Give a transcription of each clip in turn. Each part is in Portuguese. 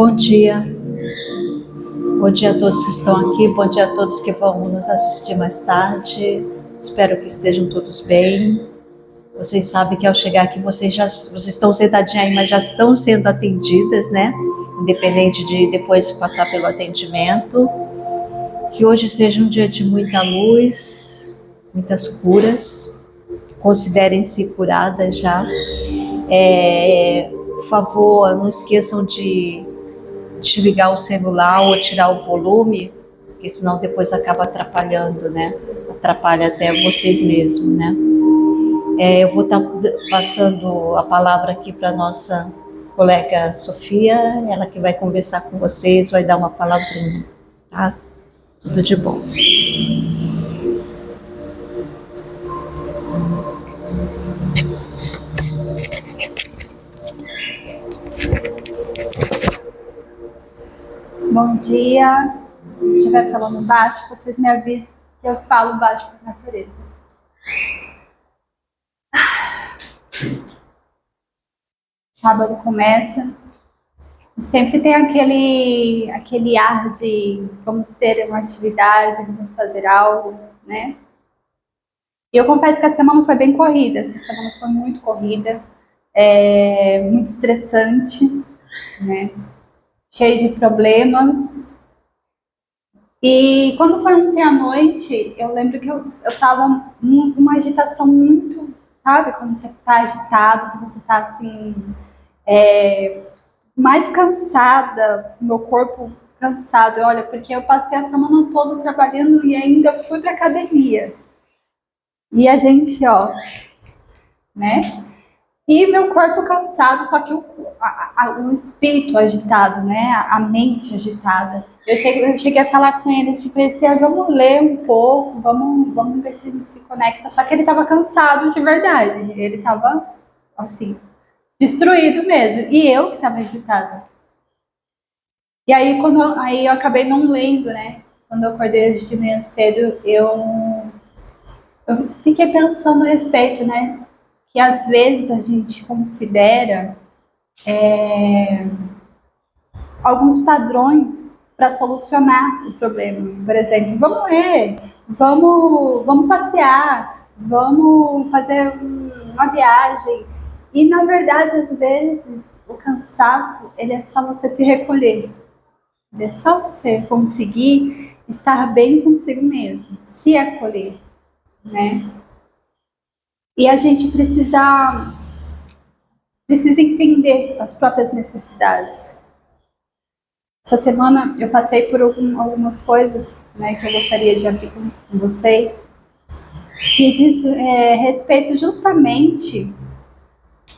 Bom dia. Bom dia a todos que estão aqui, bom dia a todos que vão nos assistir mais tarde. Espero que estejam todos bem. Vocês sabem que ao chegar aqui vocês estão sentadinhos aí, mas já estão sendo atendidas, né? Independente de depois passar pelo atendimento. Que hoje seja um dia de muita luz, muitas curas. Considerem-se curadas já. Por favor, não esqueçam de desligar o celular ou tirar o volume, porque senão depois acaba atrapalhando, né? Atrapalha até vocês mesmos, né? Eu vou estar passando a palavra aqui para nossa colega Sofia, ela que vai conversar com vocês, vai dar uma palavrinha, tá? Tudo de bom. Bom dia. Se eu estiver falando baixo, vocês me avisem que eu falo baixo por natureza. Sábado começa. Sempre tem aquele ar de vamos ter uma atividade, vamos fazer algo, né? E eu confesso que a semana foi bem corrida. Essa semana foi muito corrida, muito estressante, né? Cheio de problemas. E quando foi ontem à noite, eu lembro que eu tava uma agitação muito, sabe? Quando você tá agitado, quando você tá assim, mais cansada, meu corpo cansado. Olha, porque eu passei a semana toda trabalhando e ainda fui pra academia. E a gente, ó, né? E meu corpo cansado, só que o espírito agitado, né? A mente agitada. Eu cheguei a falar com ele, assim, falei, vamos ler um pouco, vamos ver se ele se conecta. Só que ele estava cansado de verdade. Ele estava, assim, destruído mesmo. E eu que estava agitada. E aí, aí eu acabei não lendo, né? Quando eu acordei de manhã cedo, eu fiquei pensando a respeito, né? Que às vezes a gente considera alguns padrões para solucionar o problema. Por exemplo, vamos ler, vamos passear, vamos fazer uma viagem. E na verdade, às vezes, o cansaço ele é só você se recolher. É só você conseguir estar bem consigo mesmo, se acolher, né? E a gente precisa entender as próprias necessidades. Essa semana eu passei por algumas coisas, né, que eu gostaria de abrir com vocês, que diz respeito justamente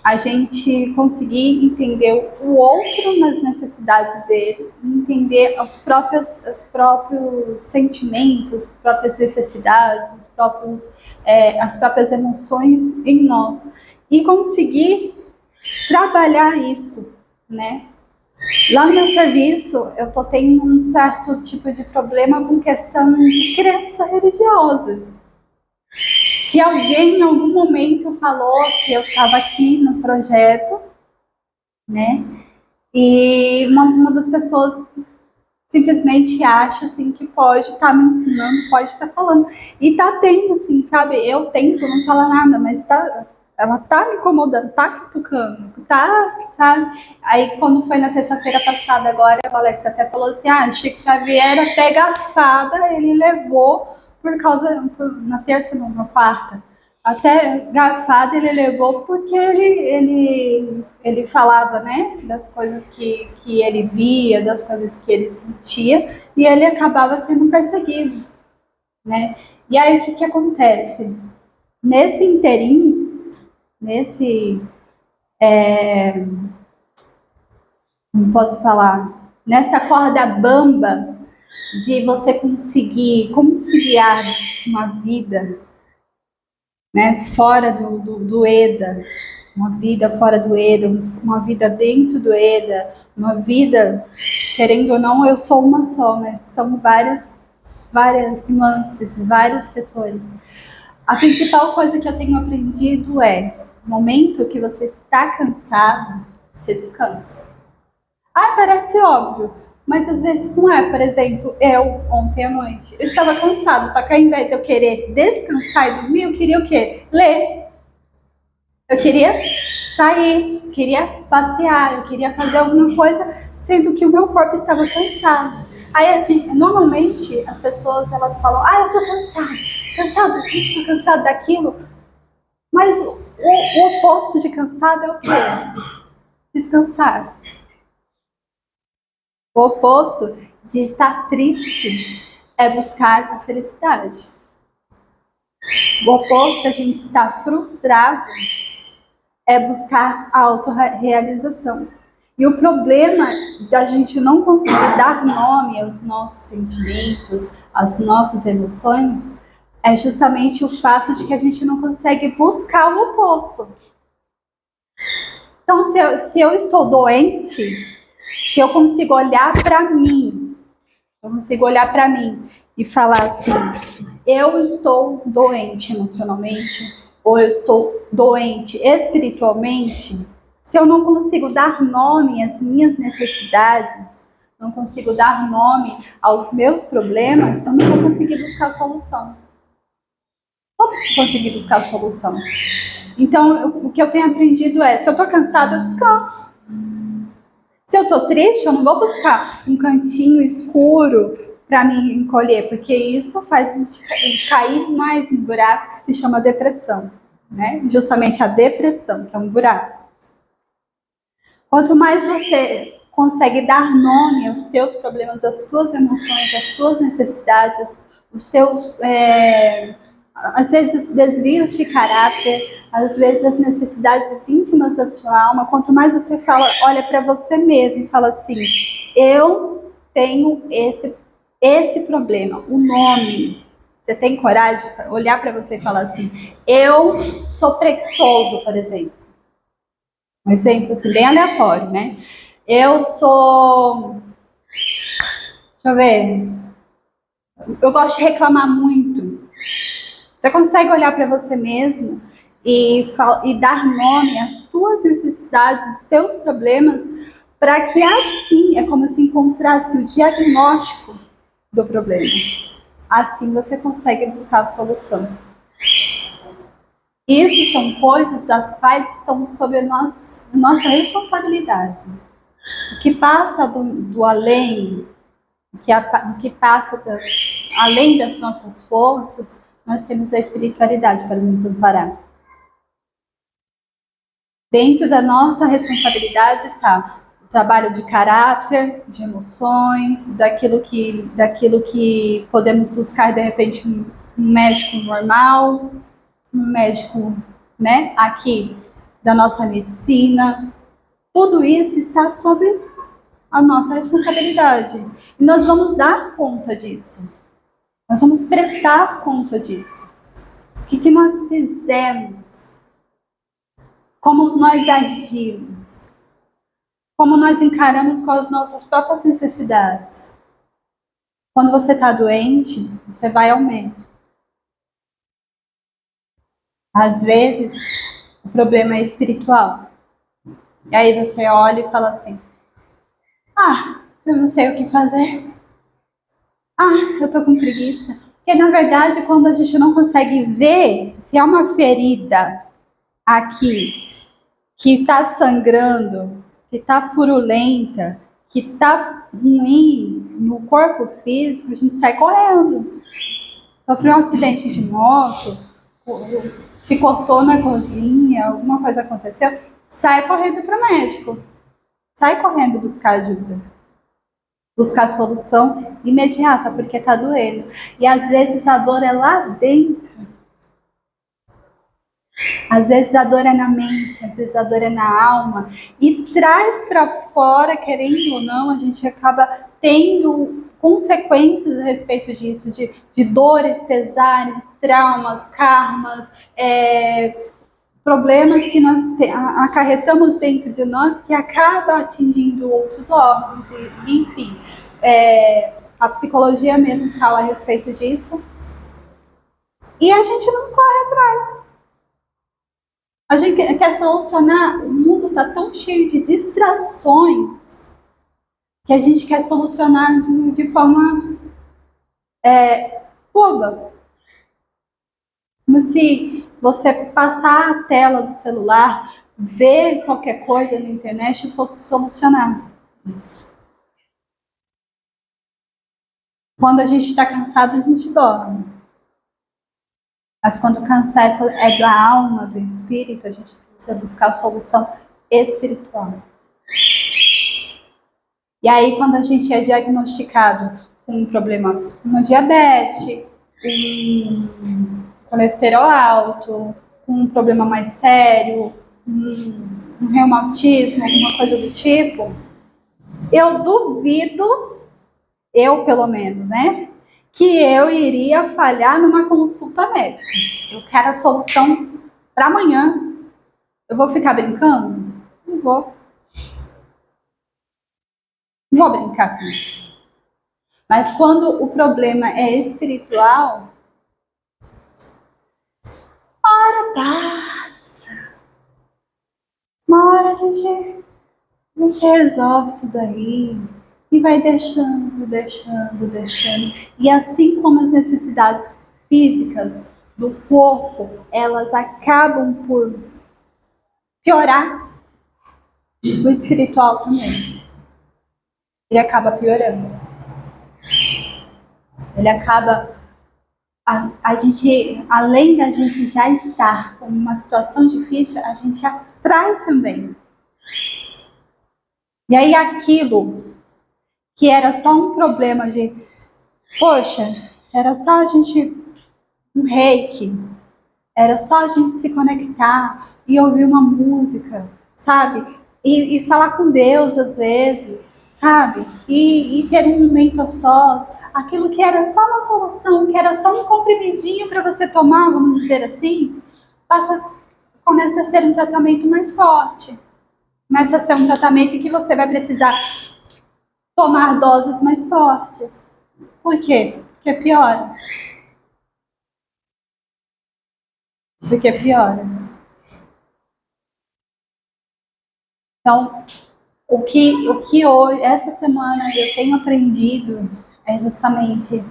a gente conseguir entender o outro nas necessidades dele, entender os próprios sentimentos, as próprias necessidades, as próprias emoções em nós e conseguir trabalhar isso, né? Lá no meu serviço, eu tô tendo um certo tipo de problema com questão de crença religiosa. Que alguém em algum momento falou que eu estava aqui no projeto, né? E uma das pessoas simplesmente acha assim que pode estar me ensinando, pode estar falando. E tá tendo, assim, sabe? Eu tento não falar nada, mas ela tá me incomodando, tá cutucando, tá, sabe? Aí quando foi na terça-feira passada agora, o Alex até falou assim, Chico Xavier até garfada ele levou na terça não, na quarta, até garfada ele levou porque ele falava, né, das coisas que ele via, das coisas que ele sentia, e ele acabava sendo perseguido, né? E aí o que acontece? Nesse inteirinho, não posso falar, nessa corda bamba de você conseguir conciliar uma vida, né, fora do EDA, uma vida fora do EDA, uma vida dentro do EDA, uma vida, querendo ou não, eu sou uma só, mas são várias nuances, vários setores. A principal coisa que eu tenho aprendido é, no momento que você está cansado, você descansa. Parece óbvio, mas às vezes não é. Por exemplo, eu, ontem à noite, eu estava cansada, só que ao invés de eu querer descansar e dormir, eu queria o quê? Ler. Eu queria sair, queria passear, eu queria fazer alguma coisa, sendo que o meu corpo estava cansado. Aí, normalmente, as pessoas, elas falam, eu tô cansado disso, tô cansado daquilo. Mas o oposto de cansado é o quê? Descansar. O oposto de estar triste é buscar a felicidade. O oposto de a gente estar frustrado é buscar a autorrealização. E o problema da gente não conseguir dar nome aos nossos sentimentos, às nossas emoções, é justamente o fato de que a gente não consegue buscar o oposto. Então, se eu estou doente, se eu consigo olhar para mim, e falar assim, eu estou doente emocionalmente, ou eu estou doente espiritualmente, se eu não consigo dar nome às minhas necessidades, não consigo dar nome aos meus problemas, eu não vou conseguir buscar a solução. Como se conseguir buscar a solução? Então, o que eu tenho aprendido é, se eu estou cansado, eu descanso. Se eu estou triste, eu não vou buscar um cantinho escuro para me encolher, porque isso faz a gente cair mais no buraco que se chama depressão, né? Justamente a depressão, que é um buraco. Quanto mais você consegue dar nome aos teus problemas, às tuas emoções, às tuas necessidades, os teus, às vezes, desvios de caráter, às vezes as necessidades íntimas da sua alma, quanto mais você fala, olha para você mesmo e fala assim, eu tenho esse problema, o nome. Você tem coragem de olhar para você e falar assim, eu sou preguiçoso, por exemplo. Um exemplo assim, bem aleatório, né? Eu sou. Deixa eu ver. Eu gosto de reclamar muito. Você consegue olhar para você mesmo e dar nome às tuas necessidades, os teus problemas, para que assim é como se encontrasse o diagnóstico do problema. Assim você consegue buscar a solução. Isso são coisas das quais estão sob a nossa responsabilidade. O que passa do além, o que passa além das nossas forças, nós temos a espiritualidade para nos amparar. Dentro da nossa responsabilidade está o trabalho de caráter, de emoções, daquilo que podemos buscar, de repente, um médico normal, um médico, né, aqui da nossa medicina. Tudo isso está sob a nossa responsabilidade. E nós vamos dar conta disso. Nós vamos prestar conta disso. O que nós fizemos? Como nós agimos? Como nós encaramos com as nossas próprias necessidades? Quando você está doente, você vai ao médico. Às vezes, o problema é espiritual. E aí você olha e fala assim, eu não sei o que fazer. Eu tô com preguiça. Porque, na verdade, quando a gente não consegue ver se é uma ferida aqui que está sangrando, que está purulenta, que está ruim no corpo físico, a gente sai correndo. Sofreu um acidente de moto, se cortou na cozinha, alguma coisa aconteceu, sai correndo para o médico. Sai correndo buscar ajuda. Buscar solução imediata, porque está doendo. E às vezes a dor é lá dentro. Às vezes a dor é na mente, às vezes a dor é na alma. E traz para fora, querendo ou não, a gente acaba tendo consequências a respeito disso, de dores, pesares, traumas, karmas, problemas que nós acarretamos dentro de nós que acaba atingindo outros órgãos, enfim. A psicologia mesmo fala a respeito disso. E a gente não corre atrás. A gente quer solucionar, o mundo está tão cheio de distrações que a gente quer solucionar de forma boba. Como se você passar a tela do celular, ver qualquer coisa na internet e fosse solucionar isso. Quando a gente está cansado, a gente dorme. Mas quando o cansaço é da alma, do espírito, a gente precisa buscar a solução espiritual. E aí, quando a gente é diagnosticado com um problema, uma diabetes, um colesterol alto, um problema mais sério, um reumatismo, alguma coisa do tipo, eu duvido, eu pelo menos, né, que eu iria falhar numa consulta médica. Eu quero a solução para amanhã. Eu vou ficar brincando? Não vou. Não vou brincar com isso. Mas quando o problema é espiritual, uma hora passa. Uma hora a gente resolve isso daí. E vai deixando. E assim como as necessidades físicas do corpo, elas acabam por piorar, o espiritual também. Ele acaba piorando. Ele acaba... A gente, além da gente já estar com uma situação difícil, a gente atrai também. E aí aquilo que era só um problema de, poxa, era só a gente, um reiki, era só a gente se conectar e ouvir uma música, sabe? E falar com Deus às vezes, sabe? E ter um momento a sós. Aquilo que era só uma solução, que era só um comprimidinho para você tomar, vamos dizer assim, começa a ser um tratamento mais forte. Começa a ser um tratamento em que você vai precisar tomar doses mais fortes. Por quê? Porque piora. Porque piora. Então, o que hoje, essa semana, eu tenho aprendido é justamente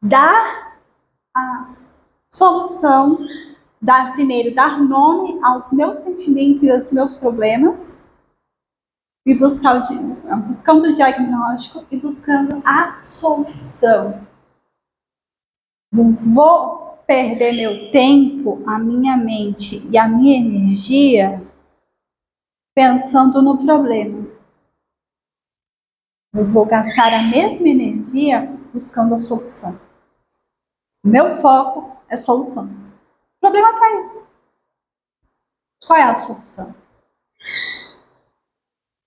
dar a solução, primeiro, dar nome aos meus sentimentos e aos meus problemas, e buscando o diagnóstico e buscando a solução. Não vou perder meu tempo, a minha mente e a minha energia pensando no problema. Eu vou gastar a mesma energia buscando a solução. Meu foco é solução. O problema está aí. Qual é a solução?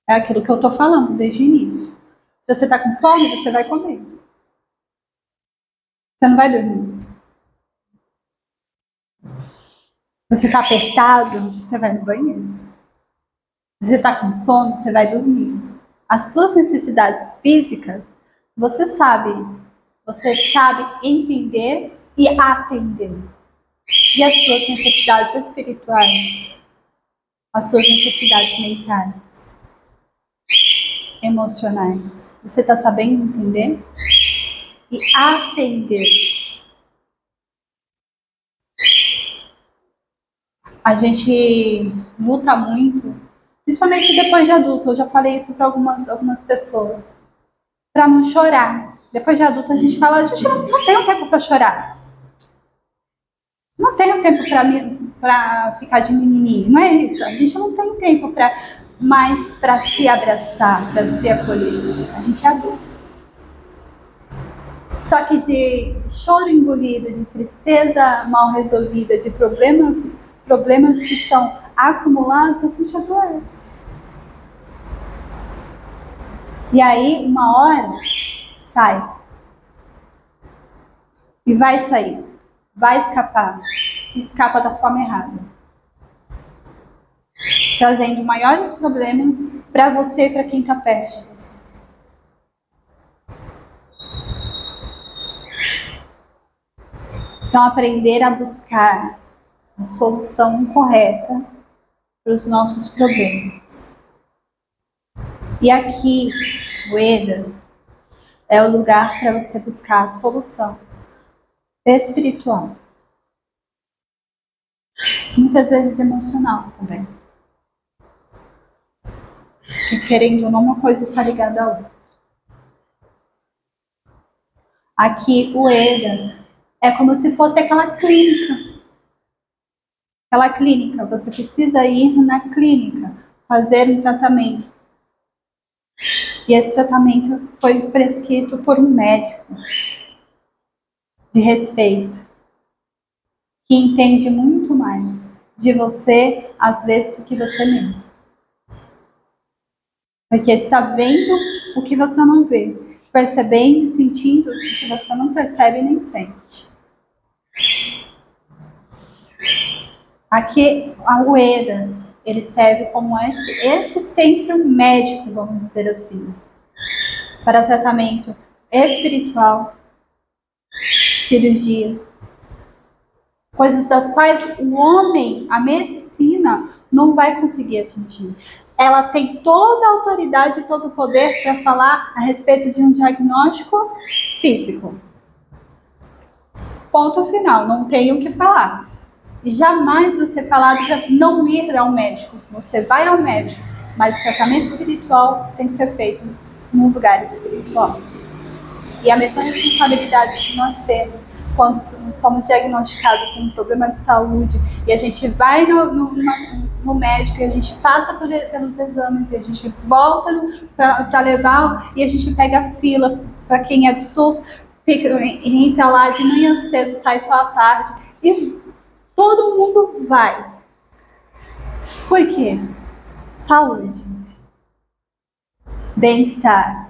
É aquilo que eu estou falando desde o início. Se você está com fome, você vai comer. Você não vai dormir. Se você está apertado, você vai no banheiro. Se você está com sono, você vai dormir. As suas necessidades físicas, você sabe entender e atender. E as suas necessidades espirituais, as suas necessidades mentais, emocionais, você está sabendo entender e atender. A gente luta muito, principalmente depois de adulto. Eu já falei isso para algumas pessoas, para não chorar. Depois de adulto a gente fala, a gente não tem tempo para chorar. Não tenho tempo para ficar de mimimi. Não é isso. A gente não tem tempo mais para se abraçar, para se acolher. A gente é adulto. Só que de choro engolido, de tristeza mal resolvida, de problemas que são acumulados, a gente adoece. E aí, uma hora, sai. E vai sair. Vai escapar. Escapa da forma errada. Trazendo maiores problemas para você e para quem está perto de você. Então, aprender a buscar a solução correta para os nossos problemas. E aqui, O EDA é o lugar para você buscar a solução espiritual. Muitas vezes emocional também. Que, querendo ou não, uma coisa está ligada à outra. Aqui, o EDA é como se fosse aquela clínica. Aquela clínica, você precisa ir na clínica, fazer um tratamento. E esse tratamento foi prescrito por um médico de respeito, que entende muito mais de você, às vezes, do que você mesmo. Porque ele está vendo o que você não vê, percebendo e sentindo o que você não percebe nem sente. Aqui, a UEDA, ele serve como esse centro médico, vamos dizer assim, para tratamento espiritual, cirurgias, coisas das quais o homem, a medicina, não vai conseguir atingir. Ela tem toda a autoridade e todo o poder para falar a respeito de um diagnóstico físico. Ponto final, não tem o que falar. E jamais você falar para não ir ao médico. Você vai ao médico, mas o tratamento espiritual tem que ser feito num lugar espiritual. E a mesma responsabilidade que nós temos quando somos diagnosticados com um problema de saúde e a gente vai no médico e a gente passa pelos exames e a gente volta para levar e a gente pega a fila para quem é do SUS, entra lá de manhã cedo, sai só à tarde e todo mundo vai. Por quê? Saúde, bem-estar,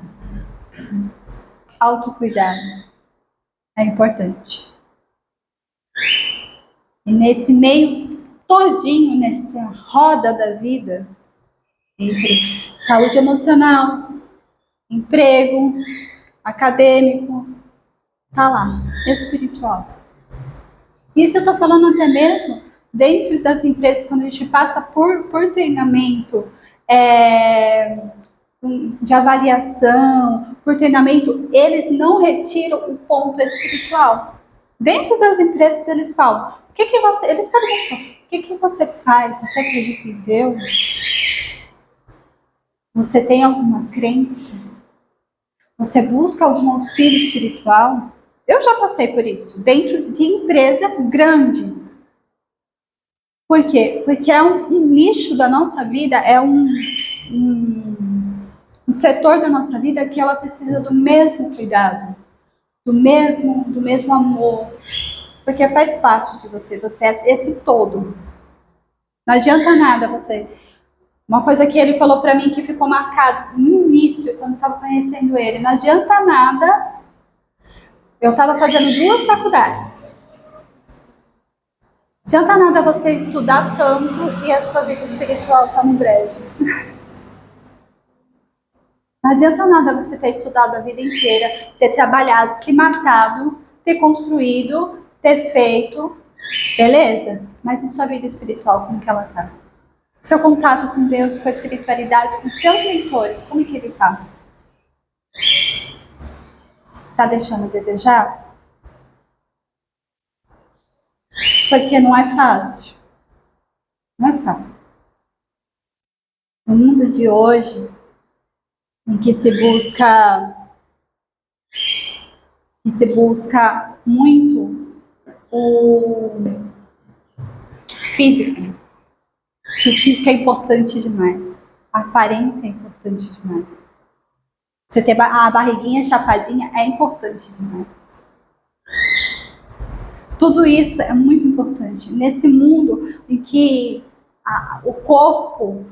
autocuidado é importante. E nesse meio todinho, nessa roda da vida, entre saúde emocional, emprego, acadêmico, tá lá, espiritual. Isso eu tô falando até mesmo dentro das empresas, quando a gente passa por treinamento, de avaliação, por treinamento, eles não retiram o ponto espiritual. Dentro das empresas eles falam, eles perguntam, o que você faz? Você acredita em Deus? Você tem alguma crença? Você busca algum auxílio espiritual? Eu já passei por isso, dentro de empresa grande. Por quê? Porque é um nicho da nossa vida, é um setor da nossa vida que ela precisa do mesmo cuidado, do mesmo amor, porque faz parte de você, você é esse todo. Não adianta nada você. Uma coisa que ele falou para mim que ficou marcado no início, quando eu estava conhecendo ele, não adianta nada. Eu estava fazendo 2 faculdades. Não adianta nada você estudar tanto e a sua vida espiritual está no brejo. Não adianta nada você ter estudado a vida inteira, ter trabalhado, se matado, ter construído, ter feito, beleza? Mas e sua vida espiritual, como que ela tá? Seu contato com Deus, com a espiritualidade, com seus mentores, como que ele tá? Tá deixando a desejar? Porque não é fácil. Não é fácil. No mundo de hoje, em que se busca muito o físico. O físico é importante demais. A aparência é importante demais. Você ter a barriguinha chapadinha é importante demais. Tudo isso é muito importante. Nesse mundo em que o corpo,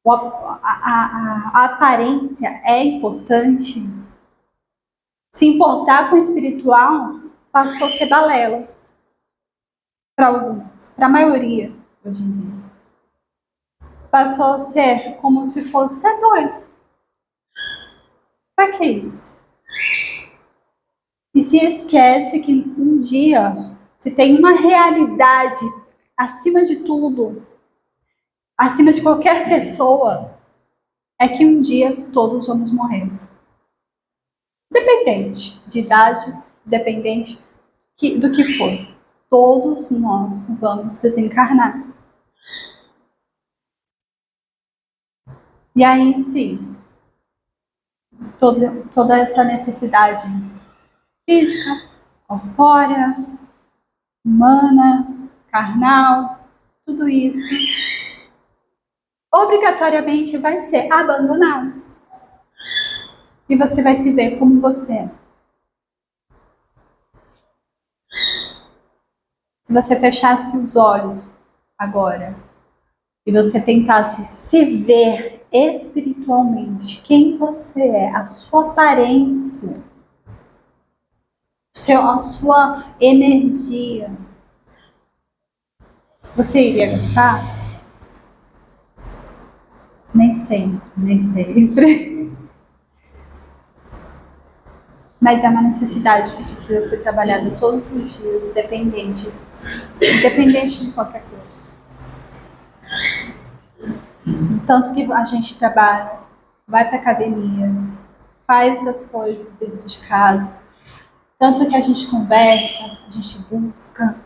a aparência é importante, se importar com o espiritual passou a ser balela para alguns, para a maioria hoje em dia. Passou a ser como se fosse ser doido. Para que isso? E se esquece que um dia se tem uma realidade acima de tudo, acima de qualquer pessoa, é que um dia todos vamos morrer. Independente de idade, independente do que for. Todos nós vamos desencarnar. E aí sim, toda essa necessidade física, corpórea, humana, carnal, tudo isso obrigatoriamente vai ser abandonado. E você vai se ver como você é. Se você fechasse os olhos agora e você tentasse se ver espiritualmente, quem você é, a sua aparência, a sua energia, você iria gostar? Nem sempre. Mas é uma necessidade que precisa ser trabalhada todos os dias, independente de qualquer coisa. Tanto que a gente trabalha, vai para academia, faz as coisas dentro de casa, tanto que a gente conversa, a gente busca,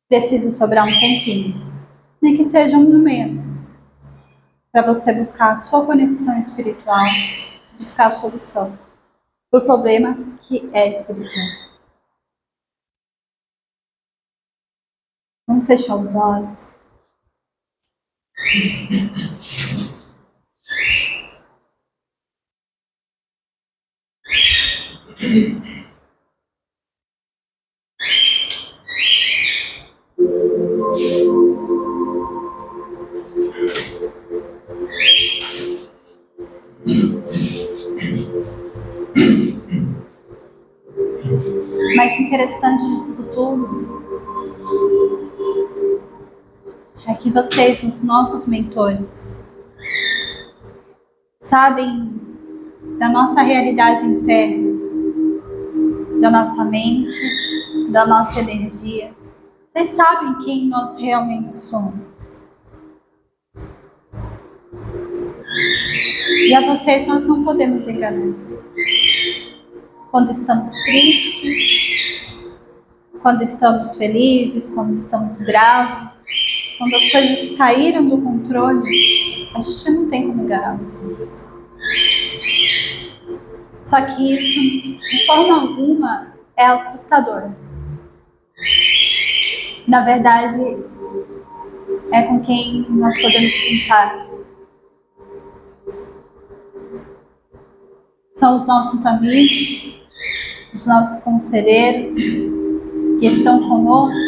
precisa sobrar um tempinho, nem que seja um momento, para você buscar a sua conexão espiritual, buscar a solução do problema que é espiritual. Vamos fechar os olhos. Mais interessante disso tudo é que vocês, os nossos mentores, sabem da nossa realidade interna, da nossa mente, da nossa energia. Vocês sabem quem nós realmente somos. E a vocês nós não podemos enganar. Quando estamos tristes, quando estamos felizes, quando estamos bravos, quando as coisas saíram do controle, a gente não tem como enganar vocês. Só que isso, de forma alguma, é assustador. Na verdade, é com quem nós podemos contar. São os nossos amigos, os nossos conselheiros, que estão conosco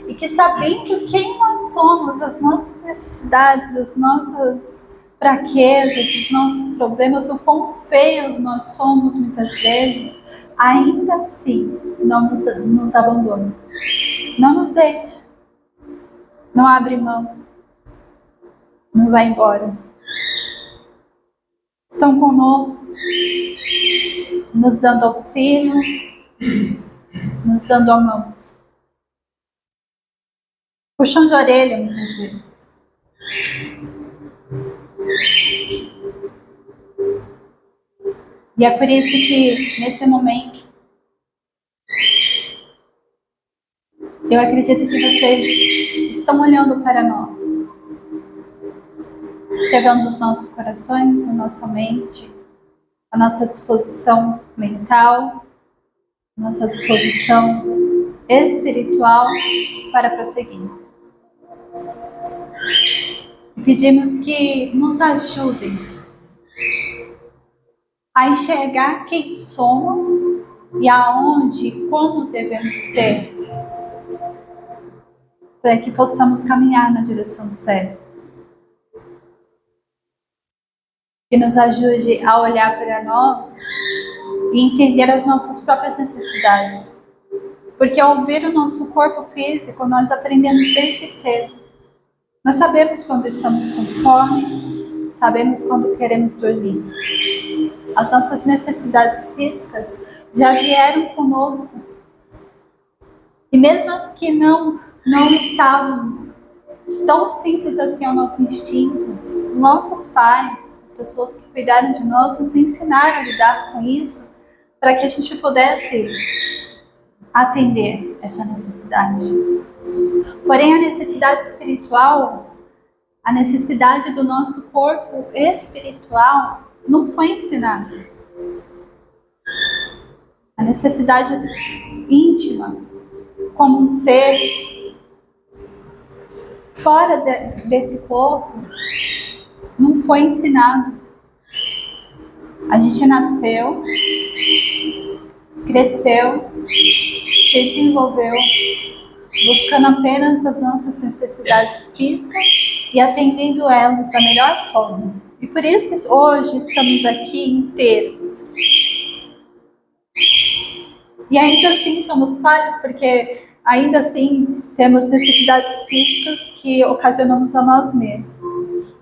e que, sabendo quem nós somos, as nossas necessidades, as nossas fraquezas, os nossos problemas, o quão feio nós somos muitas vezes, ainda assim não nos abandona. Não nos deixa. Não abre mão. Não vai embora. Estão conosco, nos dando auxílio, nos dando a mão. Puxão de orelha, muitas vezes. E é por isso que, nesse momento, eu acredito que vocês estão olhando para nós, chegando nos nossos corações, na nossa mente, a nossa disposição mental, a nossa disposição espiritual para prosseguir. E pedimos que nos ajudem a enxergar quem somos e aonde e como devemos ser, para que possamos caminhar na direção do céu. Que nos ajude a olhar para nós e entender as nossas próprias necessidades. Porque ao ouvir o nosso corpo físico, nós aprendemos desde cedo. Nós sabemos quando estamos com fome, sabemos quando queremos dormir. As nossas necessidades físicas já vieram conosco. E mesmo as que não estavam tão simples assim ao nosso instinto, os nossos pais, as as pessoas que cuidaram de nós nos ensinaram a lidar com isso, para que a gente pudesse atender essa necessidade. Porém, a necessidade espiritual, a necessidade do nosso corpo espiritual não foi ensinada. A necessidade íntima, como um ser fora desse corpo, não foi ensinado. A gente nasceu, cresceu, se desenvolveu, buscando apenas as nossas necessidades físicas e atendendo elas da melhor forma. E por isso hoje estamos aqui inteiros. E ainda assim somos falhos, porque ainda assim temos necessidades físicas que ocasionamos a nós mesmos,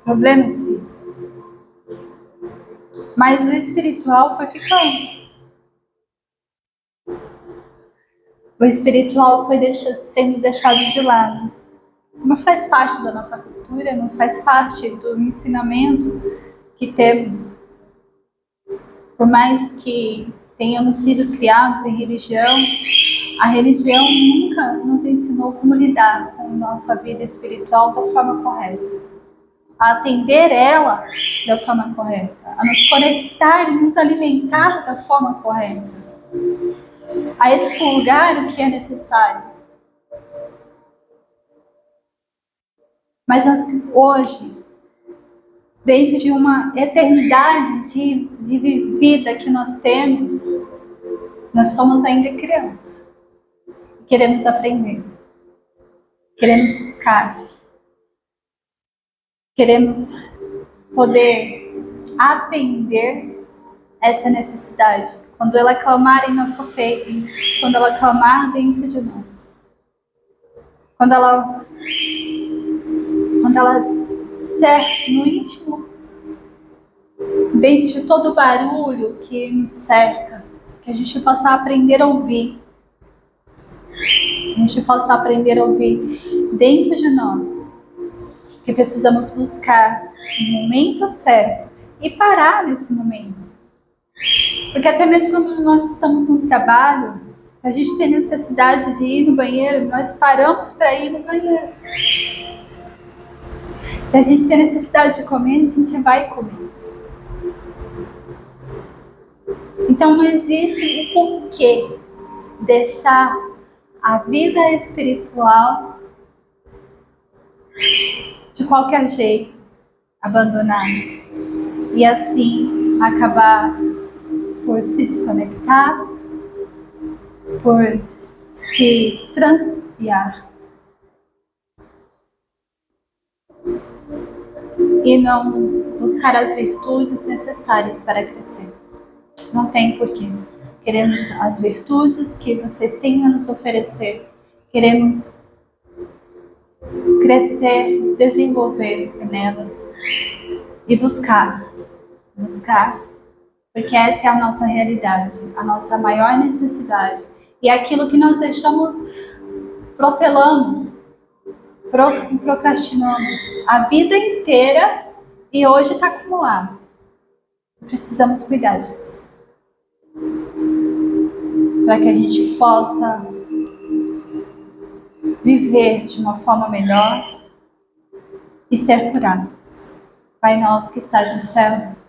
problemas físicos. Mas o espiritual foi ficando. O espiritual foi sendo deixado de lado. Não faz parte da nossa cultura, não faz parte do ensinamento que temos. Por mais que tenhamos sido criados em religião, a religião nunca nos ensinou como lidar com a nossa vida espiritual da forma correta. A atender ela da forma correta, a nos conectar e nos alimentar da forma correta, a expurgar o que é necessário. Mas nós, hoje, dentro de uma eternidade de vida que nós temos, nós somos ainda crianças. Queremos aprender, queremos buscar, queremos poder atender essa necessidade. Quando ela clamar em nosso peito, quando ela clamar dentro de nós, quando ela disser no íntimo, dentro de todo o barulho que nos cerca, que a gente possa aprender a ouvir, a gente possa aprender a ouvir dentro de nós, que precisamos buscar o momento certo e parar nesse momento. Porque até mesmo quando nós estamos no trabalho, se a gente tem necessidade de ir no banheiro, nós paramos para ir no banheiro. Se a gente tem necessidade de comer, a gente vai comer. Então não existe o porquê deixar a vida espiritual de qualquer jeito abandonada e assim acabar por se desconectar, por se transviar e não buscar as virtudes necessárias para crescer. Não tem porquê. Queremos as virtudes que vocês têm a nos oferecer. Queremos crescer, desenvolver nelas e buscar, porque essa é a nossa realidade, a nossa maior necessidade. E é aquilo que nós deixamos, protelamos, procrastinamos a vida inteira e hoje está acumulado. Precisamos cuidar disso, para que a gente possa viver de uma forma melhor e ser curados. Pai nosso que estás nos céus,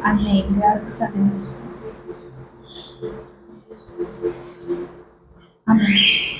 amém, graças a Deus. Amém.